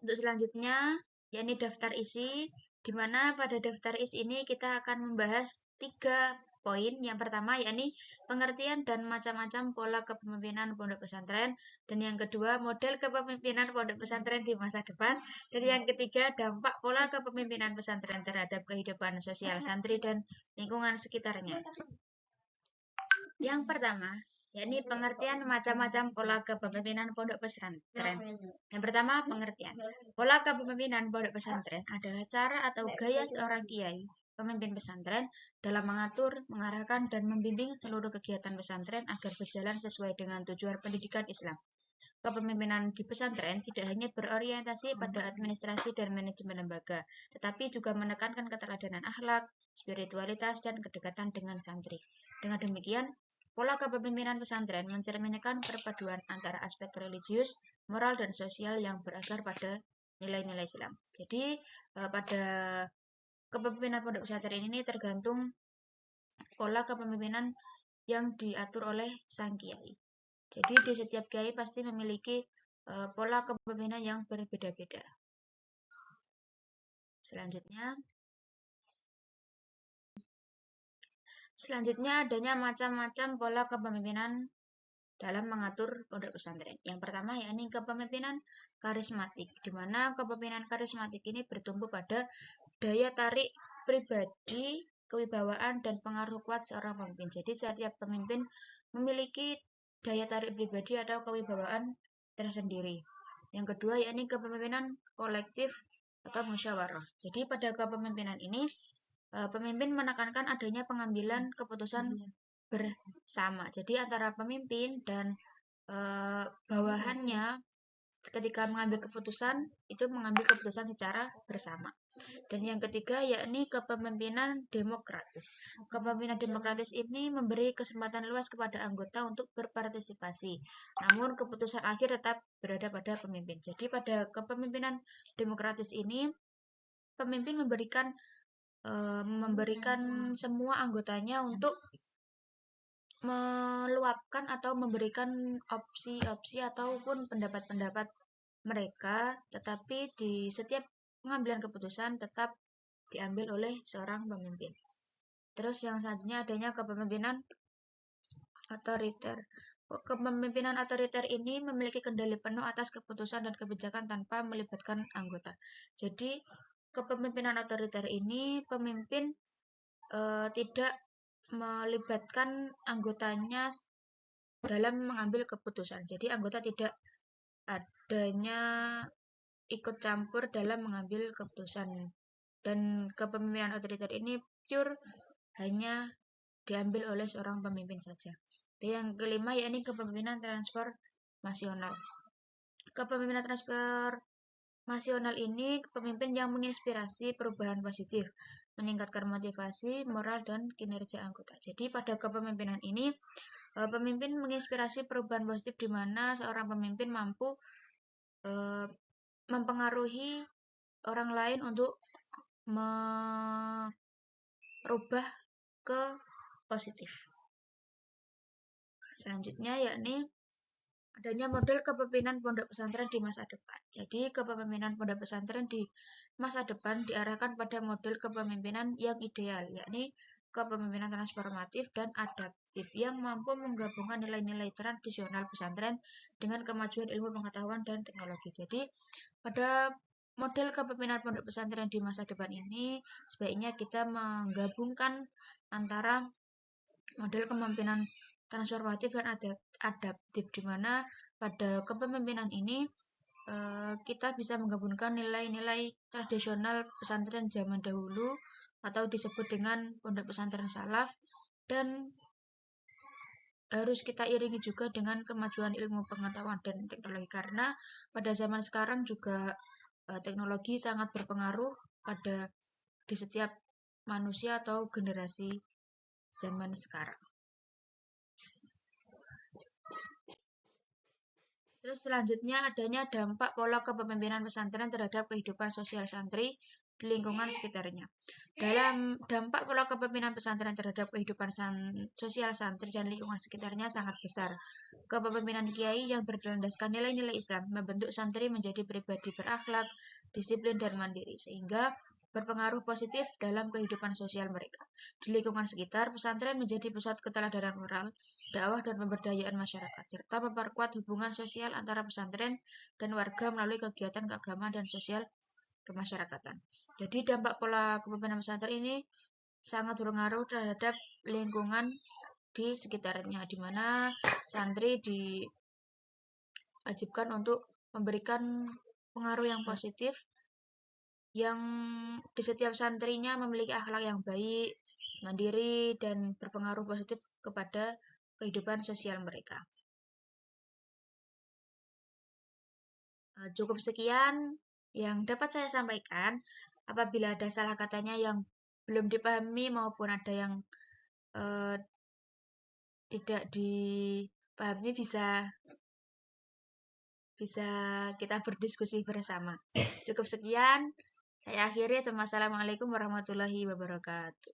Untuk selanjutnya, yakni daftar isi, di mana pada daftar isi ini kita akan membahas 3 poin. Yang pertama, yakni pengertian dan macam-macam pola kepemimpinan pondok pesantren. Dan yang kedua, model kepemimpinan pondok pesantren di masa depan. Dan yang ketiga, dampak pola kepemimpinan pesantren terhadap kehidupan sosial santri dan lingkungan sekitarnya. Yang pertama, yakni pengertian macam-macam pola kepemimpinan pondok pesantren. Yang pertama, pengertian. Pola kepemimpinan pondok pesantren adalah cara atau gaya seorang kiai, pemimpin pesantren, dalam mengatur, mengarahkan, dan membimbing seluruh kegiatan pesantren agar berjalan sesuai dengan tujuan pendidikan Islam. Kepemimpinan di pesantren tidak hanya berorientasi pada administrasi dan manajemen lembaga, tetapi juga menekankan keteladanan akhlak, spiritualitas, dan kedekatan dengan santri. Dengan demikian, pola kepemimpinan pesantren mencerminkan perpaduan antara aspek religius, moral, dan sosial yang berakar pada nilai-nilai Islam. Jadi, pada kepemimpinan pondok pesantren ini tergantung pola kepemimpinan yang diatur oleh sang kiai. Jadi di setiap kiai pasti memiliki pola kepemimpinan yang berbeda-beda. Selanjutnya adanya macam-macam pola kepemimpinan dalam mengatur pondok pesantren. Yang pertama yakni kepemimpinan karismatik, di mana kepemimpinan karismatik ini bertumbuh pada daya tarik pribadi, kewibawaan, dan pengaruh kuat seorang pemimpin. Jadi setiap pemimpin memiliki daya tarik pribadi atau kewibawaan tersendiri. Yang kedua yakni kepemimpinan kolektif atau musyawarah. Jadi pada kepemimpinan ini pemimpin menekankan adanya pengambilan keputusan bersama. Jadi antara pemimpin dan bawahannya ketika mengambil keputusan itu mengambil keputusan secara bersama. Dan yang ketiga yakni kepemimpinan demokratis. Kepemimpinan demokratis ini memberi kesempatan luas kepada anggota untuk berpartisipasi. Namun keputusan akhir tetap berada pada pemimpin. Jadi pada kepemimpinan demokratis ini pemimpin memberikan semua anggotanya untuk meluapkan atau memberikan opsi-opsi ataupun pendapat-pendapat mereka, tetapi di setiap pengambilan keputusan tetap diambil oleh seorang pemimpin. Terus yang selanjutnya adanya kepemimpinan otoriter. Kepemimpinan otoriter ini memiliki kendali penuh atas keputusan dan kebijakan tanpa melibatkan anggota. Jadi kepemimpinan otoriter ini pemimpin tidak melibatkan anggotanya dalam mengambil keputusan. Jadi anggota tidak adanya ikut campur dalam mengambil keputusan. Dan kepemimpinan otoriter ini pure hanya diambil oleh seorang pemimpin saja. Dan yang kelima yakni kepemimpinan transformasional. Kepemimpinan transformasional ini pemimpin yang menginspirasi perubahan positif, meningkatkan motivasi, moral, dan kinerja anggota. Jadi pada kepemimpinan ini pemimpin menginspirasi perubahan positif di mana seorang pemimpin mampu mempengaruhi orang lain untuk merubah ke positif. Selanjutnya yakni adanya model kepemimpinan pondok pesantren di masa depan. Jadi kepemimpinan pondok pesantren di masa depan diarahkan pada model kepemimpinan yang ideal, yakni kepemimpinan transformatif dan adaptif yang mampu menggabungkan nilai-nilai tradisional pesantren dengan kemajuan ilmu pengetahuan dan teknologi. Jadi pada model kepemimpinan pondok pesantren di masa depan ini sebaiknya kita menggabungkan antara model kepemimpinan transformatif dan adaptif, di mana pada kepemimpinan ini kita bisa menggabungkan nilai-nilai tradisional pesantren zaman dahulu atau disebut dengan pondok pesantren salaf, dan harus kita iringi juga dengan kemajuan ilmu pengetahuan dan teknologi, karena pada zaman sekarang juga teknologi sangat berpengaruh pada di setiap manusia atau generasi zaman sekarang. Terus selanjutnya adanya dampak pola kepemimpinan pesantren terhadap kehidupan sosial santri lingkungan sekitarnya. Dalam dampak pola kepemimpinan pesantren terhadap kehidupan sosial santri dan lingkungan sekitarnya sangat besar. Kepemimpinan kiai yang berlandaskan nilai-nilai Islam membentuk santri menjadi pribadi berakhlak, disiplin, dan mandiri, sehingga berpengaruh positif dalam kehidupan sosial mereka. Di lingkungan sekitar, pesantren menjadi pusat keteladanan moral, dakwah, dan pemberdayaan masyarakat, serta memperkuat hubungan sosial antara pesantren dan warga melalui kegiatan keagamaan dan sosial kemasyarakatan. Jadi dampak pola kepemimpinan pesantren ini sangat berpengaruh terhadap lingkungan di sekitarnya, di mana santri diwajibkan untuk memberikan pengaruh yang positif, yang di setiap santrinya memiliki akhlak yang baik, mandiri, dan berpengaruh positif kepada kehidupan sosial mereka. Cukup sekian yang dapat saya sampaikan. Apabila ada salah katanya yang belum dipahami maupun ada yang tidak dipahami, bisa kita berdiskusi bersama. Cukup sekian, saya akhiri. Assalamualaikum warahmatullahi wabarakatuh.